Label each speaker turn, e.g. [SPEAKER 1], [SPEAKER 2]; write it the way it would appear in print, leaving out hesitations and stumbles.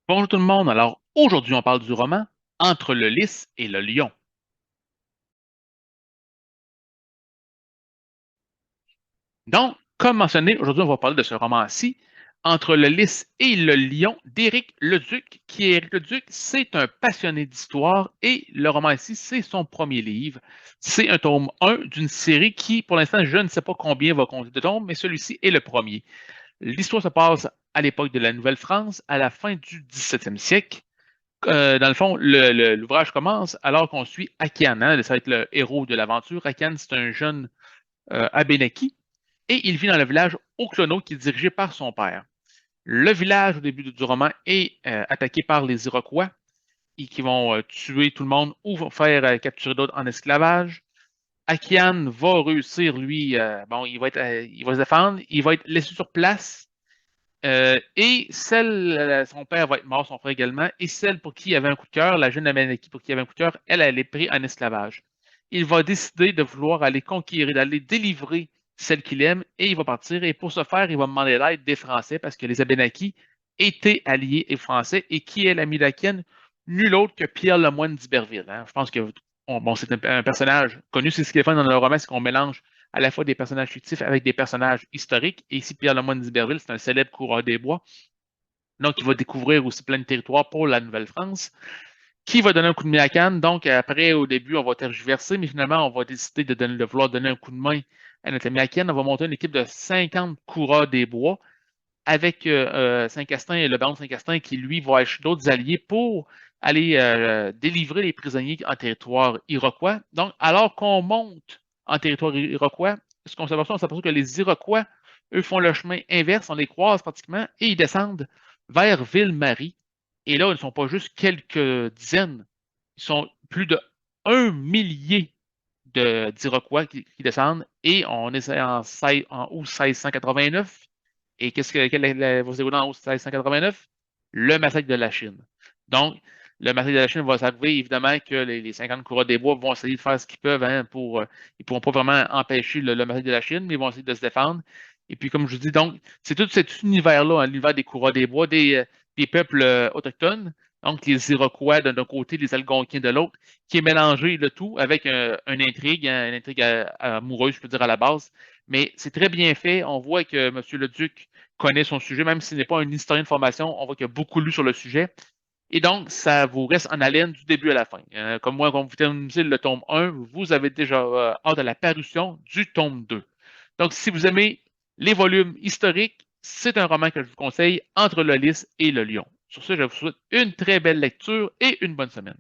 [SPEAKER 1] Bonjour tout le monde. Alors aujourd'hui, on parle du roman Entre le lys et le lion. Donc, comme mentionné, aujourd'hui, on va parler de ce roman-ci, Entre le lys et le lion d'Éric Leduc, qui est Éric Leduc, c'est un passionné d'histoire et le roman ici, c'est son premier livre. C'est un tome 1 d'une série qui, pour l'instant, je ne sais pas combien va compter de tomes, mais celui-ci est le premier. L'histoire se passe à l'époque de la Nouvelle-France, à la fin du 17e siècle. Dans le fond, l'ouvrage commence alors qu'on suit Akian, hein, ça va être le héros de l'aventure. Akian, c'est un jeune Abénaki et il vit dans le village Oklono qui est dirigé par son père. Le village, au début du roman, est attaqué par les Iroquois et qui vont tuer tout le monde ou vont faire capturer d'autres en esclavage. Akian va réussir, lui, bon, il va se défendre, il va être laissé sur place et son père va être mort, son frère également, et celle pour qui il avait un coup de cœur, la jeune Aménaki pour qui il avait un coup de cœur, elle est prise en esclavage. Il va décider de vouloir aller conquérir, d'aller délivrer celle qu'il aime, et il va partir, et pour ce faire, il va demander l'aide des Français, parce que les Abénakis étaient alliés et français, et qui est l'ami d'Aken? Nul autre que Pierre Lemoine d'Iberville. Hein. Je pense que bon, c'est un personnage connu, c'est ce qui est fun dans le roman, c'est qu'on mélange à la fois des personnages fictifs avec des personnages historiques. Et ici, Pierre Lemoyne d'Iberville, c'est un célèbre coureur des bois. Donc, il va découvrir aussi plein de territoires pour la Nouvelle-France. Qui va donner un coup de main à Cannes? Donc, après, au début, on va tergiverser, mais finalement, on va décider de vouloir donner un coup de main à notre ami Aken. On va monter une équipe de 50 coureurs des bois avec Saint-Castin et le baron de Saint-Castin qui, lui, va acheter d'autres alliés pour aller délivrer les prisonniers en territoire iroquois. Donc, alors qu'on monte en territoire iroquois, ce qu'on s'aperçoit, on s'aperçoit que les Iroquois, eux, font le chemin inverse, on les croise pratiquement, et ils descendent vers Ville-Marie. Et là, ils ne sont pas juste quelques dizaines, ils sont plus de 1 millier d'Iroquois qui descendent, et on est en août 1689. Et quel va se dérouler en août 1689? Le massacre de la Chine. Donc, le massacre de la Chine va s'arriver, évidemment, que les 50 coureurs des bois vont essayer de faire ce qu'ils peuvent hein, ils ne pourront pas vraiment empêcher le massacre de la Chine, mais ils vont essayer de se défendre. Et puis, comme je vous dis, donc, c'est tout cet univers-là, hein, l'univers des coureurs des bois, des peuples autochtones, donc les Iroquois d'un côté, les Algonquins de l'autre, qui est mélangé le tout avec hein, une intrigue amoureuse, je peux dire, à la base. Mais c'est très bien fait. On voit que M. le Duc connaît son sujet, même s'il n'est pas un historien de formation, on voit qu'il a beaucoup lu sur le sujet. Et donc, ça vous reste en haleine du début à la fin. Comme moi, quand vous terminez le tome 1, vous avez déjà hâte à la parution du tome 2. Donc, si vous aimez les volumes historiques, c'est un roman que je vous conseille, Entre le lys et le lion. Sur ce, je vous souhaite une très belle lecture et une bonne semaine.